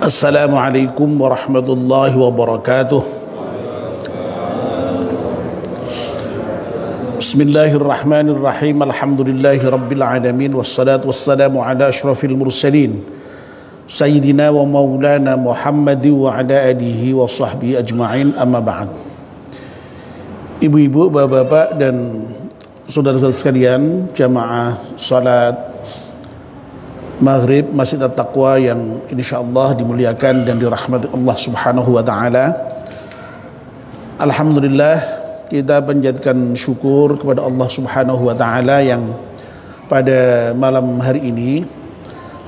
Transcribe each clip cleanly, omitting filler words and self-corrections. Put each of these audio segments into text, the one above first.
Assalamualaikum warahmatullahi wabarakatuh. Bismillahirrahmanirrahim. Alhamdulillahi rabbil alamin. Wassalatu wassalamu ala ashrafil mursalin Sayyidina wa maulana Muhammad wa ala alihi wa sahbihi ajma'in. Amma ba'd. Ibu-ibu, bapak-bapak dan saudara-saudara sekalian, jamaah salat Maghrib Masjid At-Taqwa yang insyaallah dimuliakan dan dirahmati Allah Subhanahu wa taala. Alhamdulillah, kita panjatkan syukur kepada Allah Subhanahu wa taala yang pada malam hari ini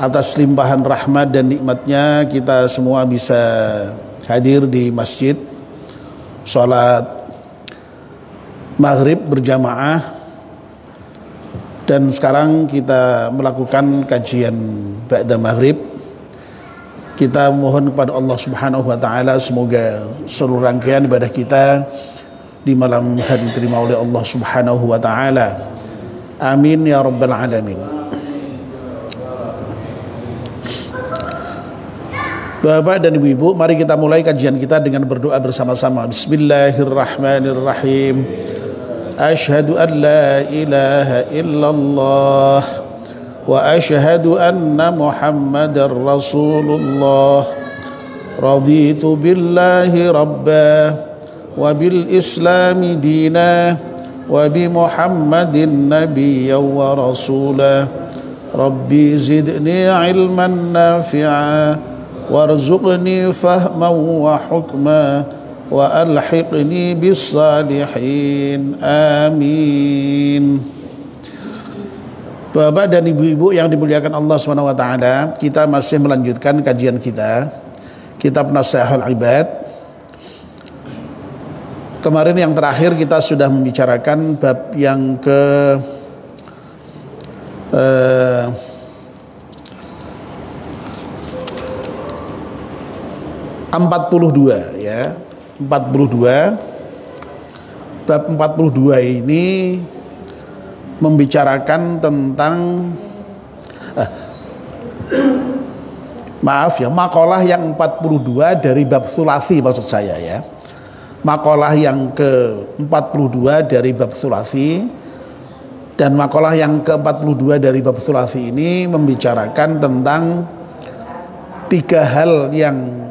atas limpahan rahmat dan nikmatnya kita semua bisa hadir di masjid salat Maghrib berjamaah. Dan sekarang kita melakukan kajian ba'da maghrib. Kita mohon kepada Allah Subhanahu wa taala semoga seluruh rangkaian ibadah kita di malam hari diterima oleh Allah Subhanahu wa taala. Amin ya rabbal alamin. Bapak dan ibu-ibu, mari kita mulai kajian kita dengan berdoa bersama-sama. Bismillahirrahmanirrahim. Ashhadu an la ilaha illallah wa ashhadu anna Muhammadar Rasulullah. Raditu billahi rabba wa bil islami dina wa bi Muhammadin nabiyya wa rasula. Rabbi zidni ilman nafi'a warzuqni fahman wa hukma wa alhiqni bis salihin. Amin. Bapak dan ibu-ibu yang dimuliakan Allah Subhanahu wa taala, kita masih melanjutkan kajian kita Kitab Nashihul Ibad. Kemarin yang terakhir kita sudah membicarakan bab yang ke 42 ya. 42. Bab 42 ini membicarakan tentang makalah yang 42 dari bab sulasi, maksud saya ya. Makalah yang ke-42 dari bab sulasi, dan makalah yang ke-42 dari bab sulasi ini membicarakan tentang tiga hal yang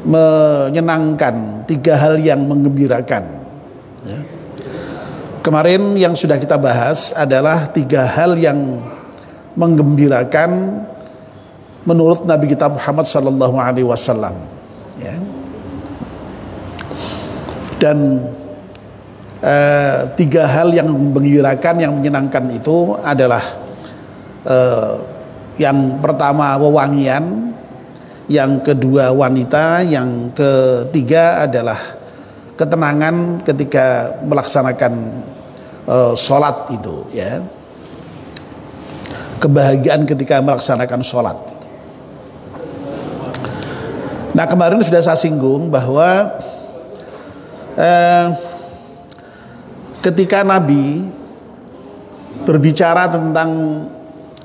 menyenangkan, tiga hal yang menggembirakan ya. Kemarin yang sudah kita bahas adalah tiga hal yang menggembirakan menurut Nabi kita Muhammad sallallahu alaihi wasallam ya. Dan tiga hal yang menggembirakan, yang menyenangkan itu adalah yang pertama wewangian, yang kedua wanita, yang ketiga adalah ketenangan ketika melaksanakan sholat itu ya, kebahagiaan ketika melaksanakan sholat. Nah, kemarin sudah saya singgung bahwa ketika Nabi berbicara tentang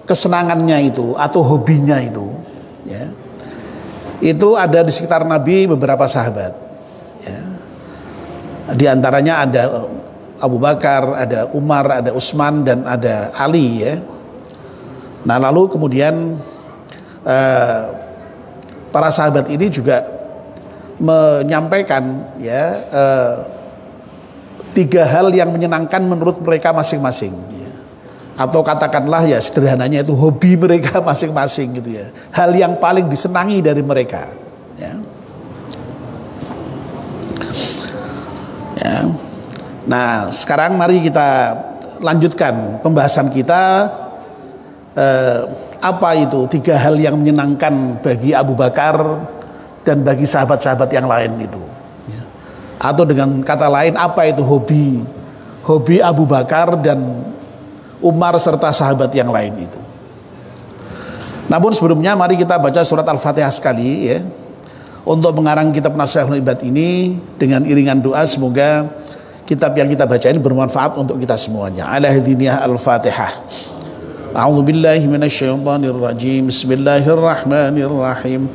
kesenangannya itu atau hobinya itu ya, itu ada di sekitar Nabi beberapa sahabat ya. Di antaranya ada Abu Bakar, ada Umar, ada Utsman, dan ada Ali ya. Nah, lalu kemudian para sahabat ini juga menyampaikan ya tiga hal yang menyenangkan menurut mereka masing-masing ya. Atau katakanlah ya sederhananya itu hobi mereka masing-masing gitu ya. Hal yang paling disenangi dari mereka ya. Ya. Nah, sekarang mari kita lanjutkan pembahasan kita. Apa itu tiga hal yang menyenangkan bagi Abu Bakar dan bagi sahabat-sahabat yang lain itu ya. Atau dengan kata lain, apa itu hobi Abu Bakar dan Umar serta sahabat yang lain itu. Namun sebelumnya mari kita baca surat Al-Fatihah sekali ya, untuk mengarang kitab Nashihul Ibad ini dengan iringan doa. Semoga kitab yang kita baca ini bermanfaat untuk kita semuanya. Ala hadiniyah Al-Fatihah. A'udzu billahi minasyaitonir rajim. Bismillahirrahmanirrahim.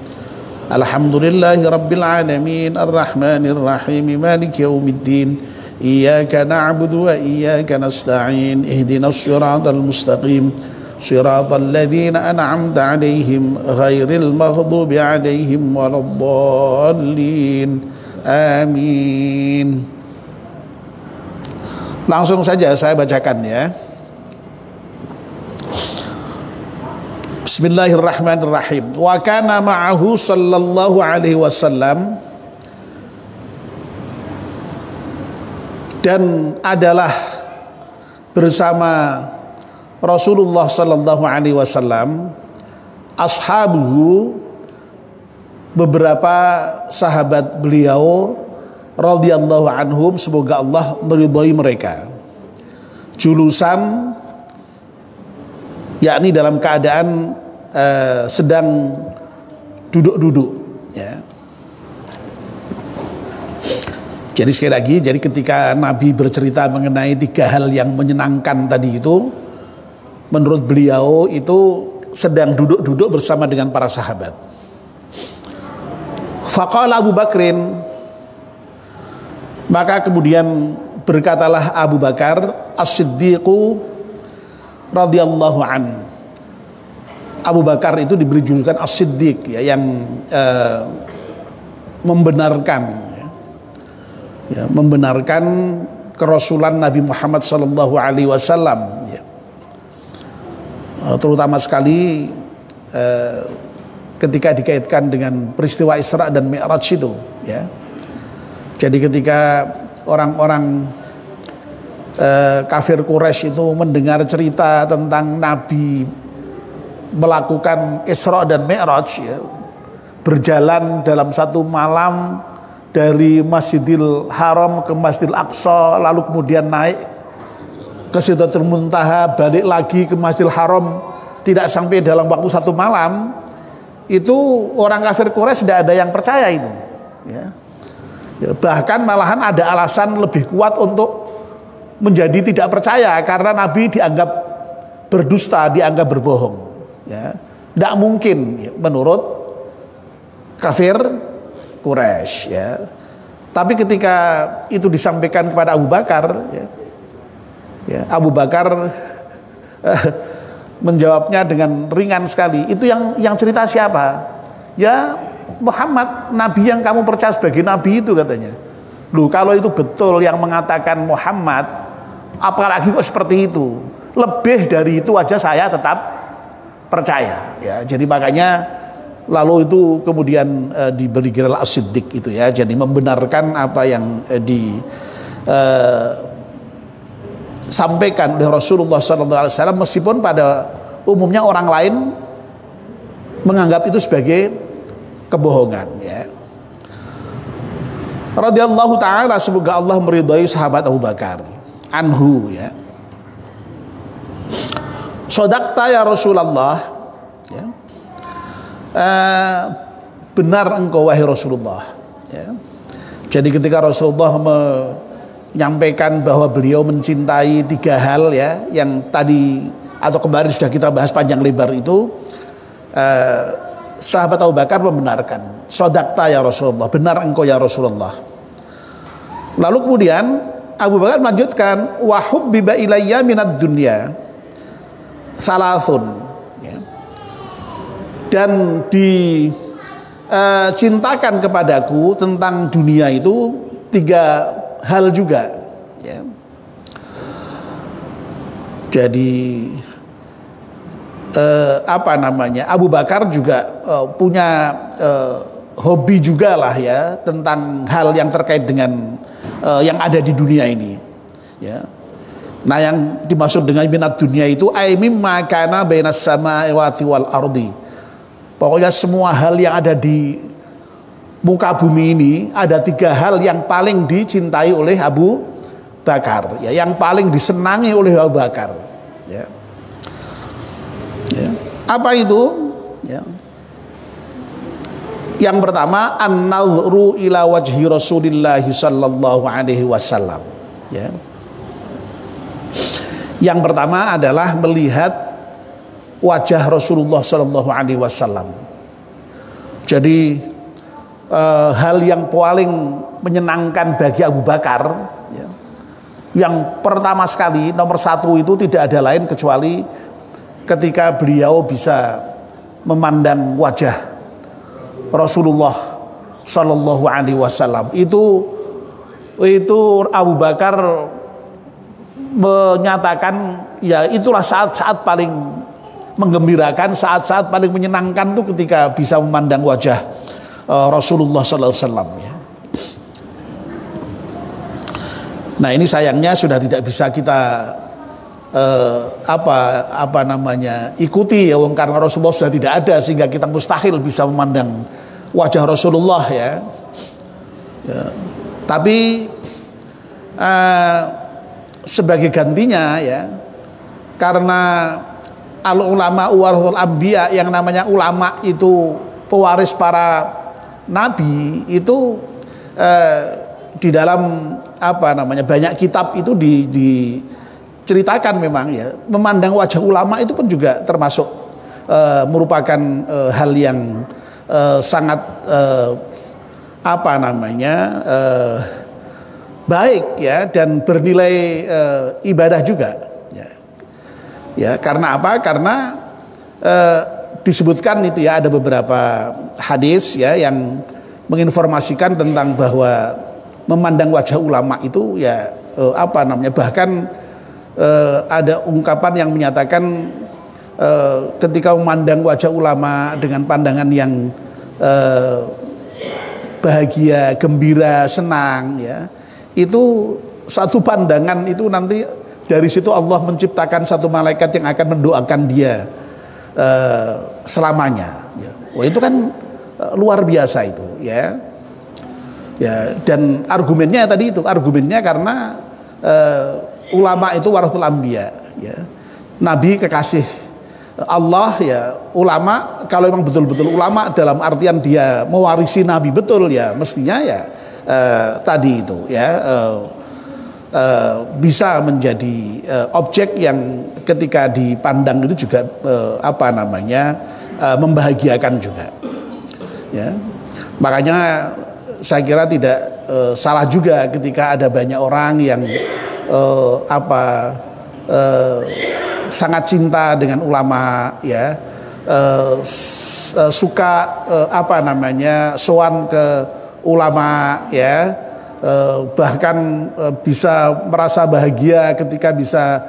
Alhamdulillahi rabbil alamin arrahmanir rahim maliki yaumiddin iyyaka na'budu wa iyyaka nasta'in ihdinas siratal mustaqim siratal ladzina an'amta 'alaihim ghairil maghdubi 'alaihim waladdallin amin. Langsung saja saya bacakan ya. Bismillahirrahmanirrahim. Wa kana ma'ahu sallallahu alaihi wasallam, dan adalah bersama Rasulullah sallallahu alaihi wasallam ashabuhu, beberapa sahabat beliau radhiyallahu anhum, semoga Allah meridhai mereka, julusan, yakni dalam keadaan sedang duduk-duduk ya. Jadi sekali lagi, jadi ketika Nabi bercerita mengenai 3 hal yang menyenangkan tadi itu, menurut beliau itu sedang duduk-duduk bersama dengan para sahabat. Faqala Abu Bakrin, maka kemudian berkatalah Abu Bakar As-Siddiqu radhiyallahu an. Abu Bakar itu diberi julukan As-Siddiq ya, yang membenarkan ya, membenarkan kerasulan Nabi Muhammad sallallahu alaihi wasallam ya. Terutama sekali ketika dikaitkan dengan peristiwa Isra dan Mi'raj itu ya. Jadi ketika orang-orang kafir Quraisy itu mendengar cerita tentang Nabi melakukan Isra dan Mi'raj ya, berjalan dalam satu malam dari Masjidil Haram ke Masjidil Aqsa, lalu kemudian naik ke Sidratul Muntaha, balik lagi ke Masjidil Haram, tidak sampai dalam waktu 1 malam, itu orang kafir Quraisy tidak ada yang percaya itu ya. Bahkan malahan ada alasan lebih kuat untuk menjadi tidak percaya, karena Nabi dianggap berdusta, dianggap berbohong ya. Tidak mungkin ya, menurut kafir Quraisy ya. Tapi ketika itu disampaikan kepada Abu Bakar ya, Abu Bakar menjawabnya dengan ringan sekali. Itu yang cerita siapa? Ya Muhammad, Nabi yang kamu percaya sebagai Nabi itu, katanya. Loh, kalau itu betul yang mengatakan Muhammad, apalagi kok seperti itu? Lebih dari itu aja saya tetap percaya ya. Jadi makanya lalu itu kemudian diberi gelar As-Siddiq itu ya. Jadi membenarkan apa yang disampaikan oleh Rasulullah SAW, meskipun pada umumnya orang lain menganggap itu sebagai kebohongan ya. Radhiyallahu ta'ala, semoga Allah meridhai sahabat Abu Bakar anhu ya. Sodakta ya Rasulullah ya. Benar engkau wahai Rasulullah ya. Jadi ketika Rasulullah menyampaikan bahwa beliau mencintai 3 hal ya, yang tadi atau kemarin sudah kita bahas panjang lebar itu, sahabat Abu Bakar membenarkan, sodakta ya Rasulullah, benar engkau ya Rasulullah. Lalu kemudian Abu Bakar melanjutkan, wa hubbiba ilayya minad dunya salasun ya. Dan dicintakan kepadaku tentang dunia itu 3 hal juga ya. Jadi apa namanya, Abu Bakar juga punya hobi juga lah ya, tentang hal yang terkait dengan yang ada di dunia ini ya. Nah, yang dimaksud dengan minat dunia itu ai mimma kana bainas samawati wal ardi. Pokoknya semua hal yang ada di muka bumi ini, ada 3 hal yang paling dicintai oleh Abu Bakar ya, yang paling disenangi oleh Abu Bakar ya. Ya. Apa itu? Ya. Yang pertama, an-nadhru ila wajhi Rasulillah sallallahu alaihi wasallam ya. Yang pertama adalah melihat wajah Rasulullah sallallahu alaihi wasallam. Jadi hal yang paling menyenangkan bagi Abu Bakar, ya, yang pertama sekali nomor satu itu tidak ada lain kecuali ketika beliau bisa memandang wajah Rasulullah Shallallahu Alaihi Wasallam. Itu Abu Bakar menyatakan, ya itulah saat-saat paling menggembirakan, saat-saat paling menyenangkan tuh ketika bisa memandang wajah Rasulullah Sallallahu Alaihi Wasallam. Ya. Nah ini sayangnya sudah tidak bisa kita ikuti ya, karena Rasulullah sudah tidak ada, sehingga kita mustahil bisa memandang wajah Rasulullah ya. Tapi sebagai gantinya ya, karena al ulama warathul anbiya, yang namanya ulama itu pewaris para nabi, itu di dalam banyak kitab itu diceritakan memang ya, memandang wajah ulama itu pun juga termasuk merupakan hal yang sangat baik ya, dan bernilai ibadah juga ya. Karena apa? Karena disebutkan itu ya, ada beberapa hadis ya yang menginformasikan tentang bahwa memandang wajah ulama itu ya bahkan ada ungkapan yang menyatakan ketika memandang wajah ulama dengan pandangan yang bahagia, gembira, senang ya, itu satu pandangan itu nanti dari situ Allah menciptakan satu malaikat yang akan mendoakan dia selamanya ya. Wah itu kan luar biasa itu ya. Ya, dan argumennya tadi itu, argumennya karena ulama itu warathul anbiya ya. Nabi kekasih Allah ya. Ulama kalau memang betul-betul ulama dalam artian dia mewarisi Nabi betul ya, mestinya ya tadi itu ya bisa menjadi objek yang ketika dipandang itu juga membahagiakan juga ya. Makanya saya kira tidak salah juga ketika ada banyak orang yang sangat cinta dengan ulama ya, suka sowan ke ulama ya, bahkan bisa merasa bahagia ketika bisa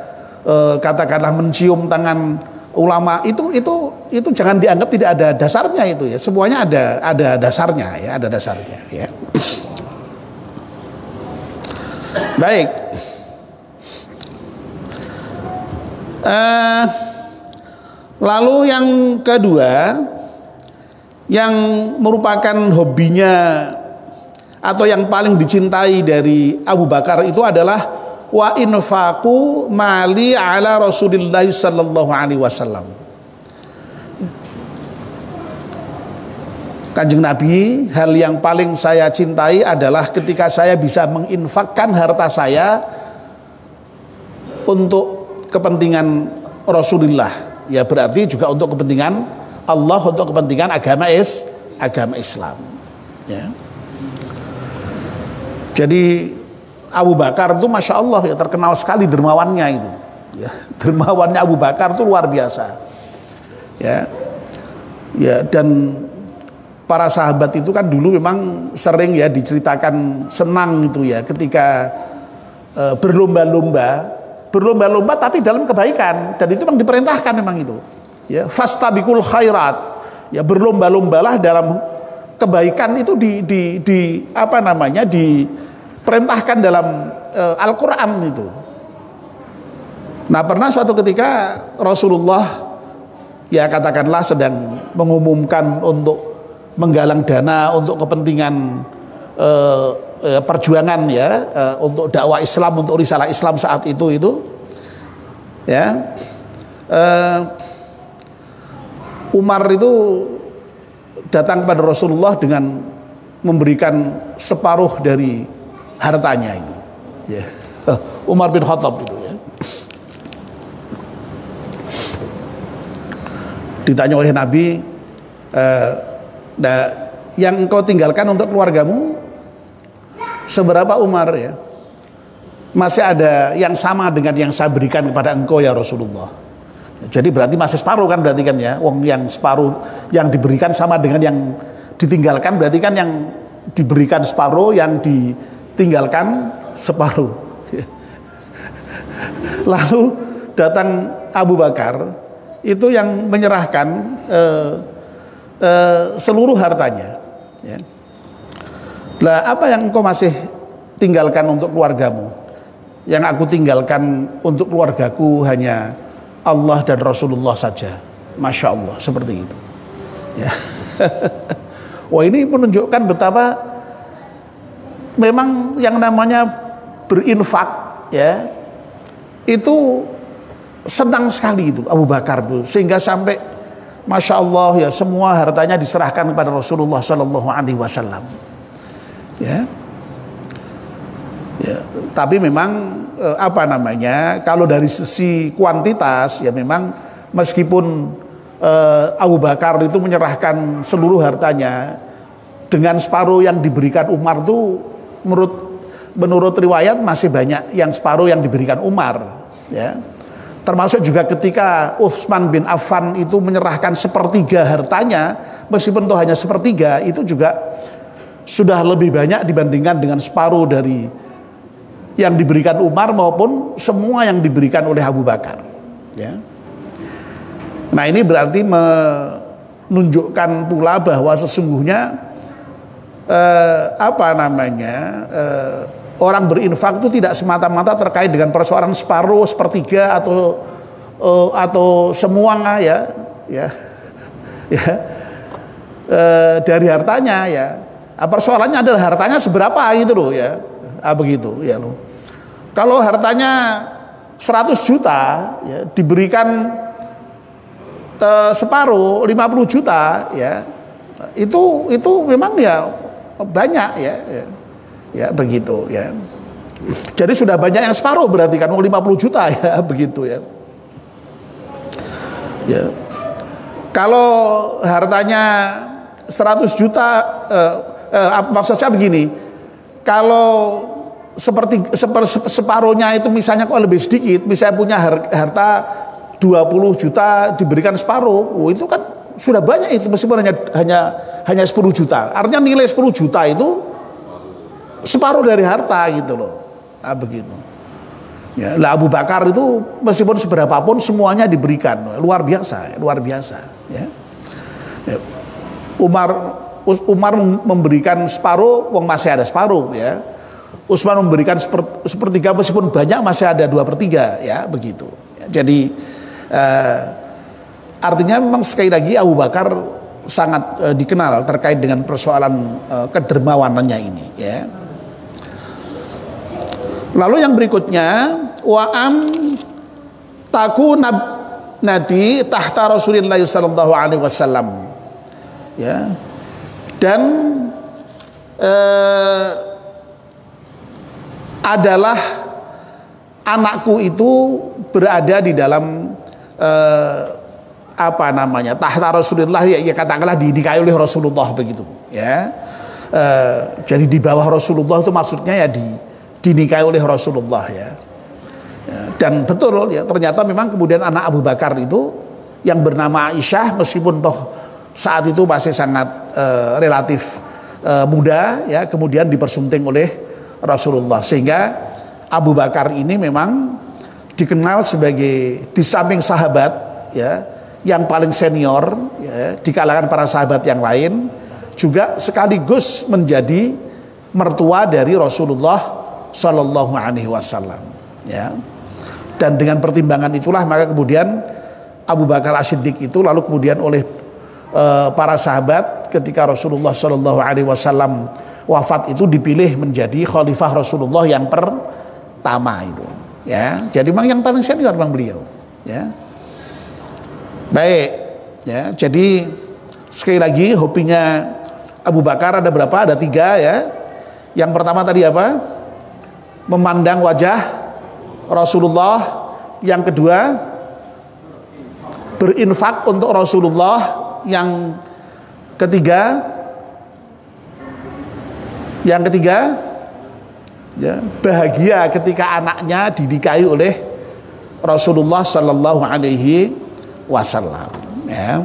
katakanlah mencium tangan ulama. Itu jangan dianggap tidak ada dasarnya itu ya. Semuanya ada dasarnya ya, ada dasarnya ya. Baik. Lalu yang kedua, yang merupakan hobinya atau yang paling dicintai dari Abu Bakar itu adalah wa infaqu mali ala Rasulillah sallallahu alaihi wasallam. Kanjeng Nabi, hal yang paling saya cintai adalah ketika saya bisa menginfakkan harta saya untuk kepentingan Rasulullah. Ya berarti juga untuk kepentingan Allah, untuk kepentingan agama Islam. Ya. Jadi Abu Bakar itu masya Allah ya, terkenal sekali dermawannya itu. Ya, dermawannya Abu Bakar itu luar biasa. Ya, ya, dan para sahabat itu kan dulu memang sering ya diceritakan senang itu ya ketika berlomba-lomba tapi dalam kebaikan, dan itu memang diperintahkan memang itu. Ya, fastabiqul khairat. Ya, berlomba-lombalah dalam kebaikan itu diperintahkan dalam Al-Quran itu. Nah pernah suatu ketika Rasulullah ya katakanlah sedang mengumumkan untuk menggalang dana untuk kepentingan perjuangan ya, untuk dakwah Islam, untuk risalah Islam saat itu ya, Umar itu datang pada Rasulullah dengan memberikan separuh dari hartanya itu ya. Umar bin Khattab itu ya. Ditanya oleh Nabi, yang engkau tinggalkan untuk keluargamu seberapa Umar ya? Masih ada yang sama dengan yang saya berikan kepada engkau ya Rasulullah. Jadi berarti masih separuh kan berarti kan ya. Wong yang separuh yang diberikan sama dengan yang ditinggalkan, berarti kan yang diberikan separuh, yang ditinggalkan separuh. Lalu datang Abu Bakar itu yang menyerahkan seluruh hartanya ya. Lah apa yang engkau masih tinggalkan untuk keluargamu? Yang aku tinggalkan untuk keluargaku hanya Allah dan Rasulullah saja. Masya Allah, seperti itu ya. Wah, ini menunjukkan betapa memang yang namanya berinfak ya, itu senang sekali itu Abu Bakar tuh, sehingga sampai Masya Allah ya, semua hartanya diserahkan kepada Rasulullah Sallallahu Alaihi Wasallam ya. Ya, tapi memang apa namanya, kalau dari sisi kuantitas ya memang meskipun Abu Bakar itu menyerahkan seluruh hartanya, dengan separuh yang diberikan Umar itu menurut riwayat masih banyak yang separuh yang diberikan Umar ya. Termasuk juga ketika Utsman bin Affan itu menyerahkan sepertiga hartanya, meskipun itu hanya sepertiga, itu juga sudah lebih banyak dibandingkan dengan separuh dari yang diberikan Umar maupun semua yang diberikan oleh Abu Bakar ya. Nah, ini berarti menunjukkan pula bahwa sesungguhnya apa namanya, orang berinfak itu tidak semata-mata terkait dengan persoalan separuh, sepertiga atau semua ya dari hartanya ya. Persoalannya adalah hartanya seberapa gitu loh ya. Begitu ya loh. Kalau hartanya 100 juta ya, diberikan separuh 50 juta ya, itu memang ya banyak ya begitu ya. Jadi sudah banyak yang separuh berarti kan 50 juta ya begitu ya. Ya. Kalau hartanya 100 juta maksud saya begini, kalau separuhnya itu misalnya kok lebih sedikit, misalnya punya harta 20 juta diberikan separuh, itu kan sudah banyak itu, meskipun hanya 10 juta. Artinya nilai 10 juta itu separuh dari harta gitu loh. Begitu. Ya, lah Abu Bakar itu meskipun seberapapun semuanya diberikan, luar biasa ya. Ya. Umar memberikan separuh, wong masih ada separuh ya. Utsman memberikan sepertiga, meskipun banyak masih ada 2/3 ya begitu. Jadi artinya memang sekali lagi Abu Bakar sangat dikenal terkait dengan persoalan kedermawanannya ini ya. Lalu yang berikutnya, wa'am taku nati tahta Rasulullah sallallahu alaihi wasallam ya. Dan adalah anakku itu berada di dalam apa namanya, tahta Rasulullah ya, katakanlah dinikahi oleh Rasulullah begitu ya. Jadi di bawah Rasulullah itu maksudnya ya dinikahi oleh Rasulullah ya. Dan betul ya, ternyata memang kemudian anak Abu Bakar itu yang bernama Aisyah, meskipun toh saat itu masih sangat relatif muda ya, kemudian dipersunting oleh Rasulullah, sehingga Abu Bakar ini memang dikenal sebagai di samping sahabat ya yang paling senior ya, di kalangan para sahabat yang lain, juga sekaligus menjadi mertua dari Rasulullah Shallallahu Alaihi Wasallam ya. Dan dengan pertimbangan itulah maka kemudian Abu Bakar As-Siddiq itu lalu kemudian oleh para sahabat ketika Rasulullah Shallallahu Alaihi Wasallam wafat itu dipilih menjadi khalifah Rasulullah yang pertama itu ya. Jadi memang yang paling senior memang beliau ya. Baik ya, jadi sekali lagi hobinya Abu Bakar ada berapa? Ada 3 ya. Yang pertama tadi apa? Memandang wajah Rasulullah. Yang kedua berinfak untuk Rasulullah. Yang ketiga Yang ketiga, ya, bahagia ketika anaknya dinikahi oleh Rasulullah Sallallahu Alaihi Wasallam. Ya.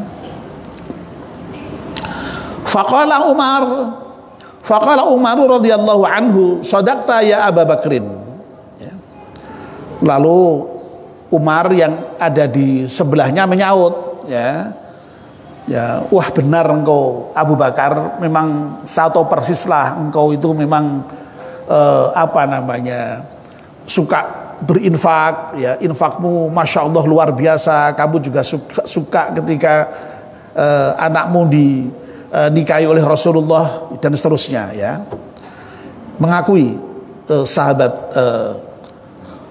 Faqala Umar radhiyallahu anhu, sadaqta ya Abu Bakrin. Ya. Lalu Umar yang ada di sebelahnya menyaut, ya, ya, wah benar engkau Abu Bakar, memang satu persis lah engkau itu memang suka berinfak, ya, infakmu masya Allah luar biasa. Kamu juga suka ketika anakmu dinikahi oleh Rasulullah dan seterusnya, ya, mengakui sahabat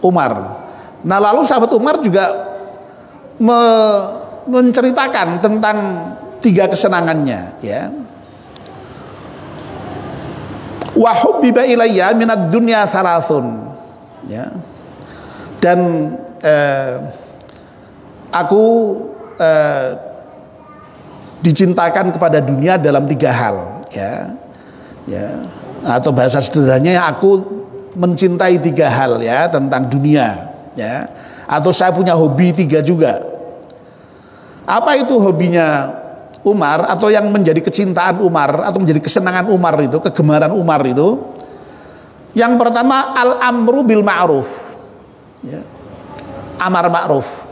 Umar. Nah lalu sahabat Umar juga menceritakan tentang 3 kesenangannya, ya. Wa hubbiba ilayya minad dunya thalathun, ya. Dan aku dicintakan kepada dunia dalam 3 hal, ya. Ya, atau bahasa sederhananya aku mencintai 3 hal, ya, tentang dunia, ya. Atau saya punya hobi 3 juga. Apa itu hobinya Umar, atau yang menjadi kecintaan Umar atau menjadi kesenangan Umar itu, kegemaran Umar itu? Yang pertama al-amru bil ma'ruf, ya. Amar ma'ruf,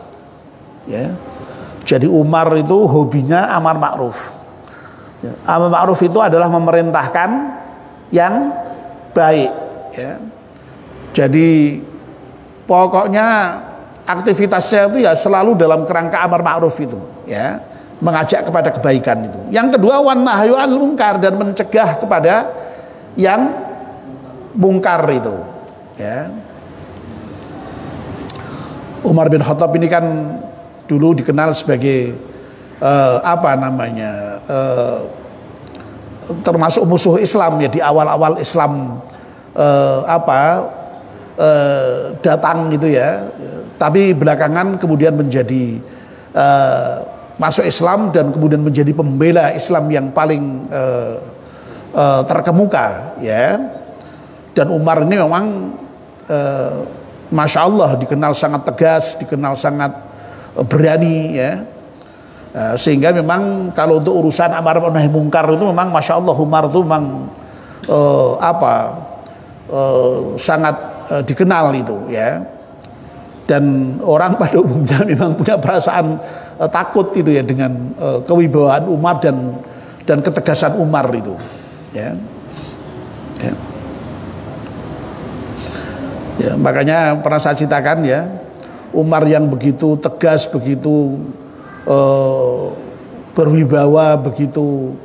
ya. Jadi Umar itu hobinya amar ma'ruf, ya. Amar ma'ruf itu adalah memerintahkan yang baik, ya. Jadi pokoknya aktivitasnya itu ya selalu dalam kerangka amar ma'ruf itu, ya, mengajak kepada kebaikan itu. Yang kedua wan nahyu anil munkar, dan mencegah kepada yang mungkar itu, ya. Umar bin Khattab ini kan dulu dikenal sebagai termasuk musuh Islam, ya, di awal-awal Islam datang gitu, ya. Tapi belakangan kemudian menjadi masuk Islam dan kemudian menjadi pembela Islam yang paling terkemuka, ya. Dan Umar ini memang masya Allah dikenal sangat tegas, dikenal sangat berani, ya. Sehingga memang kalau untuk urusan amar ma'ruf nahi mungkar itu memang masya Allah Umar itu memang sangat dikenal itu, ya. Dan orang pada umumnya memang punya perasaan takut itu, ya, dengan kewibawaan Umar dan ketegasan Umar itu, ya. Ya. Ya, makanya pernah saya ceritakan, ya, Umar yang begitu tegas, begitu berwibawa, begitu,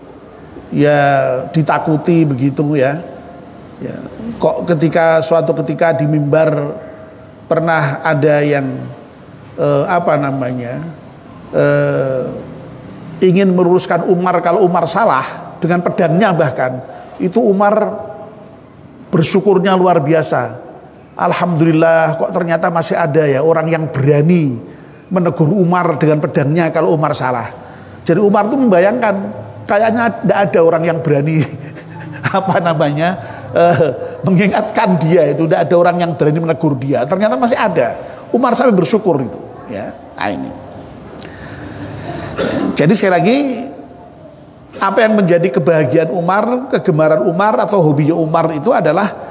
ya, ditakuti begitu, ya. Ya, kok suatu ketika di mimbar pernah ada yang ingin meluruskan Umar kalau Umar salah dengan pedangnya, bahkan itu Umar bersyukurnya luar biasa. Alhamdulillah, kok ternyata masih ada, ya, orang yang berani menegur Umar dengan pedangnya kalau Umar salah. Jadi Umar tuh membayangkan kayaknya tidak ada orang yang berani mengingatkan dia itu, tidak ada orang yang berani menegur dia. Ternyata masih ada. Umar sampai bersyukur itu, ya. Nah, ini. Jadi sekali lagi, apa yang menjadi kebahagiaan Umar, kegemaran Umar atau hobinya Umar itu adalah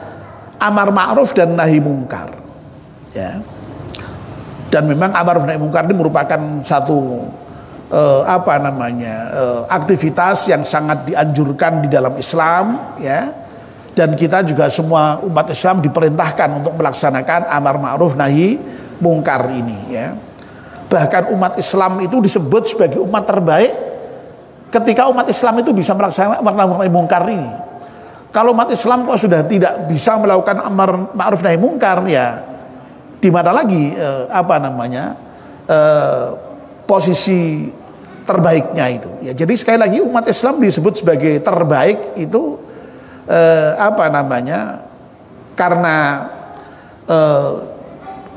amar ma'ruf dan nahi mungkar, ya. Dan memang amar ma'ruf nahi mungkar ini merupakan satu aktivitas yang sangat dianjurkan di dalam Islam, ya. Dan kita juga semua umat Islam diperintahkan untuk melaksanakan amar ma'ruf nahi mungkar ini, ya. Bahkan umat Islam itu disebut sebagai umat terbaik ketika umat Islam itu bisa melaksanakan amar ma'ruf nahi mungkar ini. Kalau umat Islam kok sudah tidak bisa melakukan amar ma'ruf nahi mungkar, ya, di mana lagi posisi terbaiknya itu, ya. Jadi sekali lagi umat Islam disebut sebagai terbaik itu karena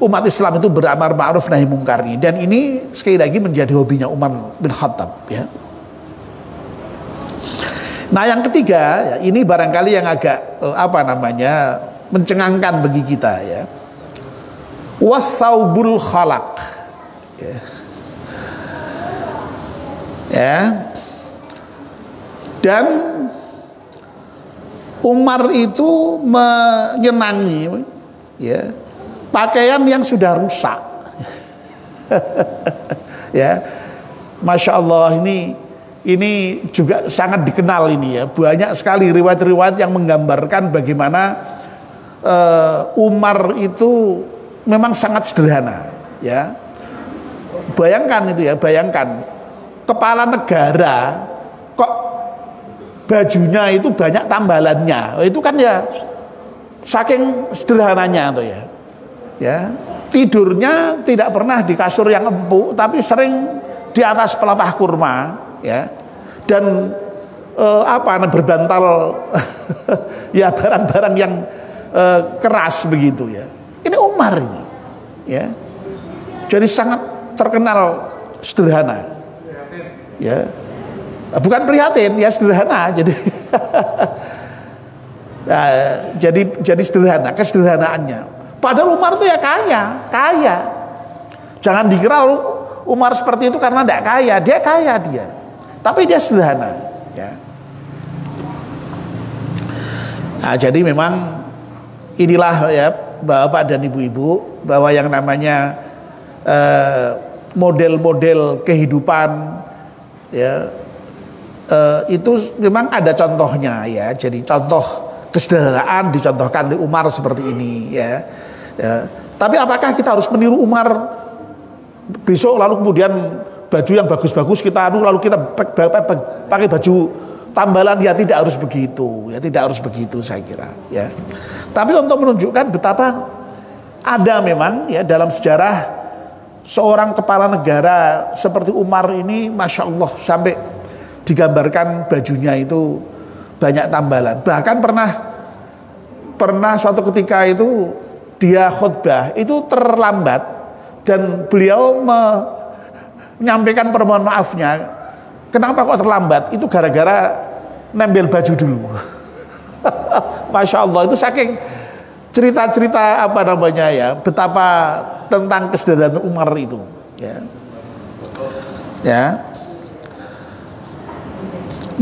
umat Islam itu beramar ma'ruf nahi mungkar ini. Dan ini sekali lagi menjadi hobinya Umar bin Khattab, ya. Nah yang ketiga, ya, ini barangkali yang agak mencengangkan bagi kita ya. Wathaubul khalaq ya. Ya. Dan Umar itu menyenangi ya pakaian yang sudah rusak. Ya, Masya Allah, ini juga sangat dikenal ini ya. Banyak sekali riwayat-riwayat yang menggambarkan bagaimana Umar itu memang sangat sederhana ya. Bayangkan itu ya, bayangkan kepala negara kok bajunya itu banyak tambalannya. Itu kan ya saking sederhananya tuh ya. Ya, tidurnya tidak pernah di kasur yang empuk, tapi sering di atas pelepah kurma ya. Dan berbantal ya barang-barang yang keras begitu ya. Ini Umar ini ya. Jadi sangat terkenal sederhana. Ya. Bukan prihatin, ya sederhana. Jadi jadi sederhana, kesederhanaannya. Padahal Umar itu ya kaya. Jangan dikira Umar seperti itu karena tidak kaya, dia kaya dia. Tapi dia sederhana, ya. Nah, jadi memang inilah ya Bapak dan Ibu-ibu, bahwa yang namanya model-model kehidupan ya itu memang ada contohnya ya. Jadi contoh kesederhanaan dicontohkan di Umar seperti ini ya. Ya. Tapi apakah kita harus meniru Umar besok lalu kemudian baju yang bagus-bagus kita lalu kita pakai baju tambalan? Ya tidak harus begitu, ya tidak harus begitu saya kira ya. Tapi untuk menunjukkan betapa ada memang ya dalam sejarah seorang kepala negara seperti Umar ini, Masya Allah, sampai digambarkan bajunya itu banyak tambalan. Bahkan pernah suatu ketika itu dia khutbah itu terlambat dan beliau menyampaikan permohonan maafnya. Kenapa kok terlambat? Itu gara-gara nempel baju dulu. Masya Allah, itu saking cerita-cerita betapa tentang kesederhanaan Umar itu ya. Ya.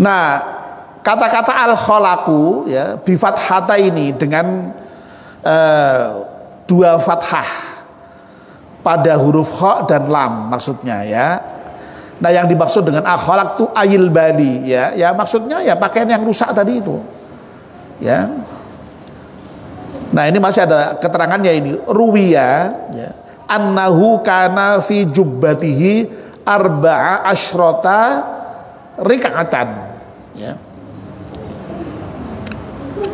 Nah, kata-kata al-khalaqu ya bi fathata ini dengan dua fathah pada huruf kha dan lam maksudnya ya. Nah, yang dimaksud dengan al-khalaq itu ayil bali ya. Ya maksudnya ya pakaian yang rusak tadi itu. Ya. Nah, ini masih ada keterangannya ini. Ruwiya ya. Annahu kana fi jubbatihi arba'a asyrata rika'atan ya.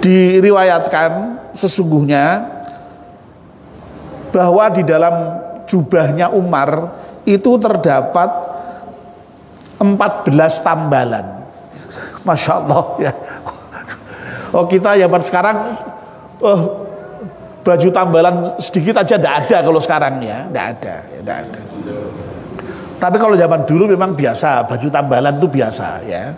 Diriwayatkan sesungguhnya bahwa di dalam jubahnya Umar itu terdapat 14 tambalan. Masya Allah ya. Oh, kita zaman sekarang baju tambalan sedikit aja tidak ada kalau sekarang ya, tidak ada. Tapi kalau zaman dulu memang biasa, baju tambalan itu biasa ya.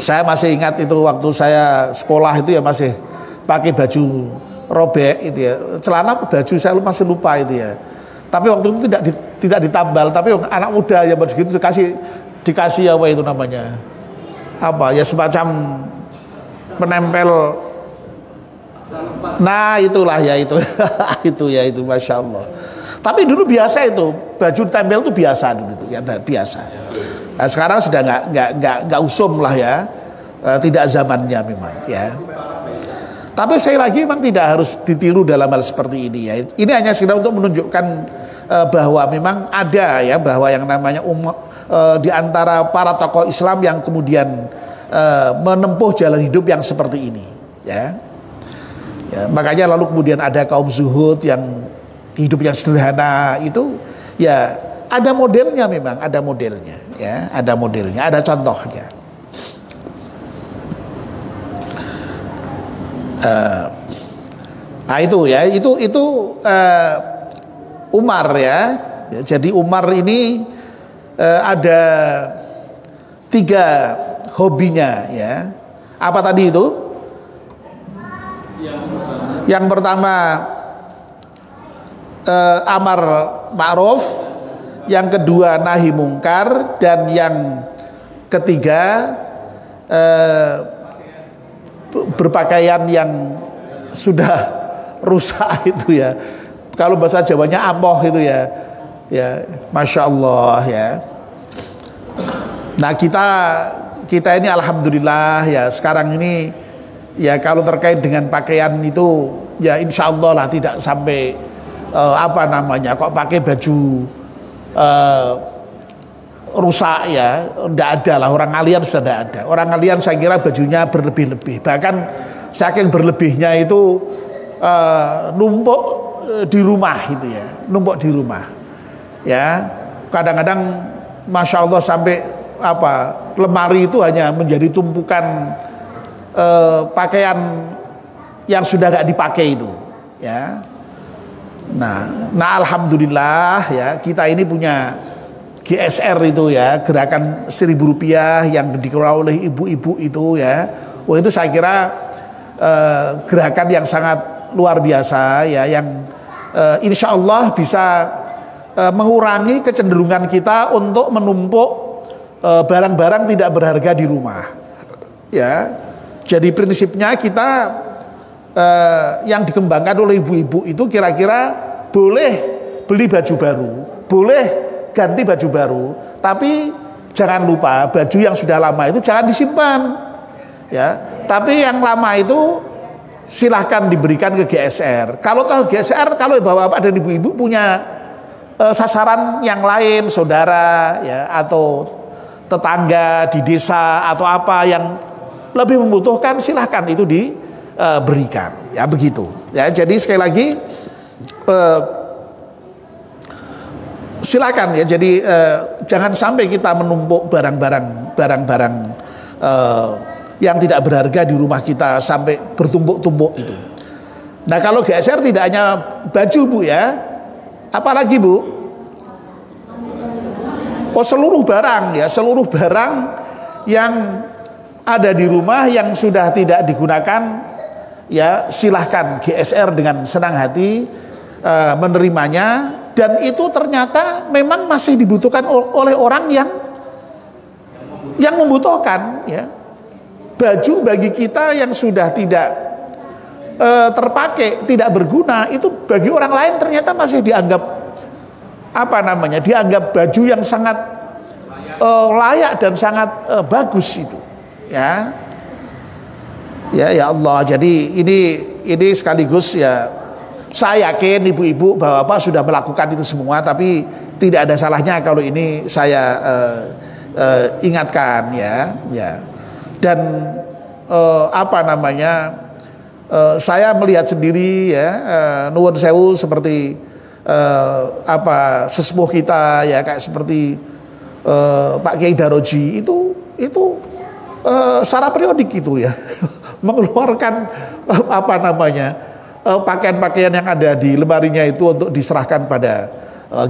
Saya masih ingat itu waktu saya sekolah itu ya masih pakai baju robek itu ya. Celana baju saya masih lupa itu ya. Tapi waktu itu tidak ditambal, tapi anak muda ya begitu dikasih apa itu namanya? Apa ya semacam penempel. Nah, itulah ya itu. itu Masya Allah. Tapi dulu biasa itu, baju tempel itu biasa dulu itu ya, biasa. Nah, sekarang sudah nggak usum lah ya, tidak zamannya memang ya. Tapi saya lagi memang tidak harus ditiru dalam hal seperti ini ya. Ini hanya sekedar untuk menunjukkan bahwa memang ada ya, bahwa yang namanya di antara para tokoh Islam yang kemudian menempuh jalan hidup yang seperti ini ya. Ya, makanya lalu kemudian ada kaum zuhud yang hidup yang sederhana itu ya ada modelnya, memang ada modelnya ya, ada modelnya, ada contohnya. Nah itu ya, itu Umar ya. Jadi Umar ini ada 3 hobinya ya. Apa tadi itu? Yang pertama amar ma'ruf, yang kedua nahi mungkar, dan yang ketiga berpakaian yang sudah rusak itu ya. Kalau bahasa Jawanya amoh itu ya. Ya, Masya Allah ya. Nah kita ini alhamdulillah ya sekarang ini ya kalau terkait dengan pakaian itu ya insya Allah lah tidak sampai kok pakai baju rusak ya, tidak ada lah. Orang ngalian sudah tidak ada. Orang ngalian saya kira bajunya berlebih-lebih, bahkan saking berlebihnya itu numpuk di rumah itu ya, numpuk di rumah ya. Kadang-kadang Masya Allah sampai lemari itu hanya menjadi tumpukan pakaian yang sudah gak dipakai itu ya. Nah alhamdulillah ya kita ini punya GSR itu ya, gerakan Rp1.000 yang dikelola oleh ibu-ibu itu ya. Itu saya kira gerakan yang sangat luar biasa ya, yang insya Allah bisa mengurangi kecenderungan kita untuk menumpuk barang-barang tidak berharga di rumah ya. Jadi prinsipnya kita yang dikembangkan oleh ibu-ibu itu kira-kira boleh beli baju baru, boleh ganti baju baru, tapi jangan lupa baju yang sudah lama itu jangan disimpan ya. Tapi yang lama itu silahkan diberikan ke GSR. Kalau GSR, kalau bapak-bapak dan ibu-ibu punya sasaran yang lain, saudara ya, atau tetangga di desa atau apa yang lebih membutuhkan, silahkan itu diberikan ya, begitu ya. Jadi sekali lagi silakan ya. Jadi jangan sampai kita menumpuk barang-barang yang tidak berharga di rumah kita sampai bertumpuk-tumpuk itu. Nah kalau GSR tidak hanya baju Bu ya, apalagi Bu? Seluruh barang ya, seluruh barang yang ada di rumah yang sudah tidak digunakan ya, silahkan GSR dengan senang hati menerimanya. Dan itu ternyata memang masih dibutuhkan oleh orang yang membutuhkan ya. Baju bagi kita yang sudah tidak terpakai, tidak berguna, itu bagi orang lain ternyata masih dianggap dianggap baju yang sangat layak dan sangat bagus itu ya. Ya Allah, jadi ini sekaligus ya, saya yakin ibu-ibu, bapak-bapak sudah melakukan itu semua, tapi tidak ada salahnya kalau ini saya ingatkan ya. Dan saya melihat sendiri ya, nuwun sewu seperti sesepuh kita ya, kayak seperti Pak Kiai Daroji itu secara periodik itu ya mengeluarkan pakaian-pakaian yang ada di lemarinya itu untuk diserahkan pada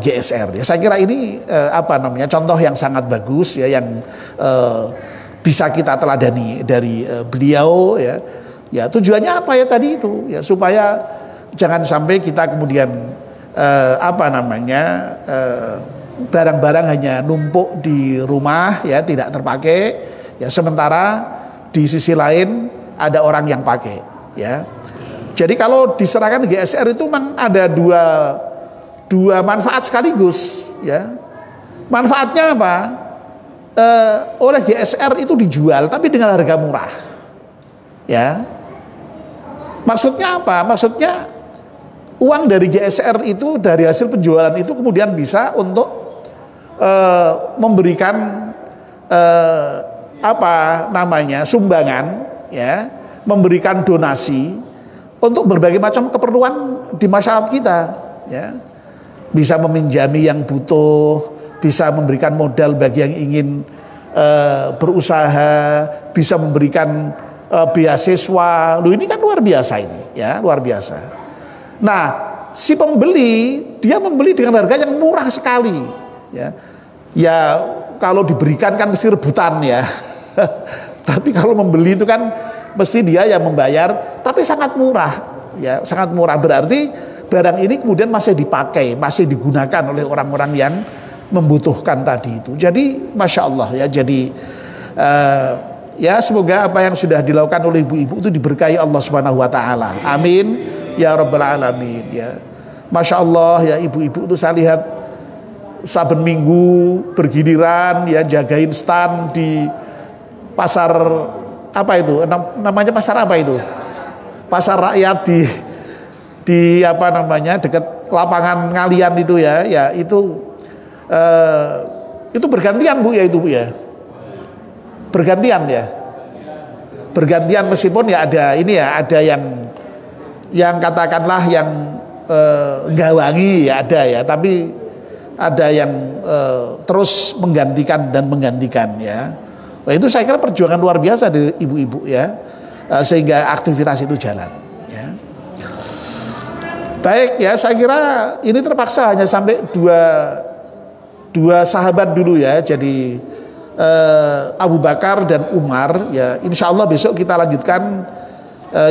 GSR ya. Saya kira ini contoh yang sangat bagus ya, yang bisa kita teladani dari beliau ya. Ya tujuannya apa ya tadi itu ya, supaya jangan sampai kita kemudian barang-barang hanya numpuk di rumah ya, tidak terpakai ya, sementara di sisi lain ada orang yang pakai ya. Jadi kalau diserahkan GSR itu memang ada dua manfaat sekaligus ya. Manfaatnya apa? Oleh GSR itu dijual tapi dengan harga murah ya. Maksudnya apa? Maksudnya uang dari GSR itu, dari hasil penjualan itu kemudian bisa untuk memberikan sumbangan ya, memberikan donasi untuk berbagai macam keperluan di masyarakat kita ya. Bisa meminjami yang butuh, bisa memberikan modal bagi yang ingin berusaha, bisa memberikan beasiswa. Loh, ini kan luar biasa ini ya, luar biasa. Nah, si pembeli dia membeli dengan harga yang murah sekali ya. Ya kalau diberikan kan mesti rebutan ya. Tapi kalau membeli itu kan mesti dia yang membayar, tapi sangat murah, ya sangat murah. Berarti barang ini kemudian masih dipakai, masih digunakan oleh orang-orang yang membutuhkan tadi itu. Jadi masya Allah ya. Jadi ya semoga apa yang sudah dilakukan oleh ibu-ibu itu diberkahi Allah Subhanahu Wa Taala. Amin ya Rabbal Alamin ya. Masya Allah ya, ibu-ibu itu saya lihat saben minggu bergiliran ya jagain stand di pasar apa itu namanya, pasar apa itu, pasar rakyat di apa namanya dekat lapangan Ngalian itu ya, ya itu bergantian Bu ya, itu Bu ya, bergantian ya, bergantian meskipun ya ada ini ya, ada yang katakanlah yang gawangi ya ada ya, tapi ada yang terus menggantikan dan menggantikan ya. Nah, itu saya kira perjuangan luar biasa dari ibu-ibu ya, sehingga aktivitas itu jalan ya. Baik ya, saya kira ini terpaksa hanya sampai dua sahabat dulu ya. Jadi Abu Bakar dan Umar ya. Insya Allah besok kita lanjutkan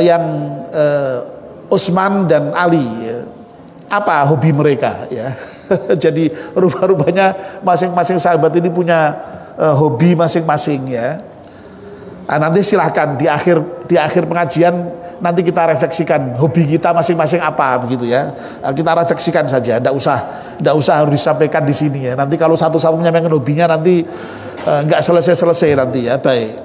yang Utsman dan Ali ya. Apa hobi mereka ya. Jadi rupanya masing-masing sahabat ini punya hobi masing-masing ya. Nah, nanti silahkan di akhir pengajian nanti kita refleksikan hobi kita masing-masing apa begitu ya. Kita refleksikan saja, tidak usah harus disampaikan di sini ya. Nanti kalau satu-satu menyampaikan hobinya nanti nggak selesai nanti ya. Baik.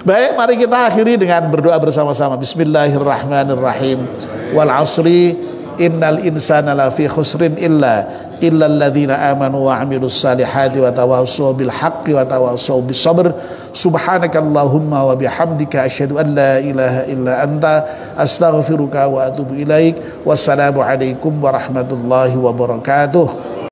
Baik, mari kita akhiri dengan berdoa bersama-sama. Bismillahirrahmanirrahim. Wal 'ashri innal insana lafi khusrin illa alladzina amanu wa 'amilus salihati wa tawassaw bil haqqi wa tawassaw bis sabr. Subhanakallahumma wa bihamdika asyhadu an la ilaha illa anta astaghfiruka wa atubu ilaik. Wassalamu alaikum warahmatullahi wabarakatuh.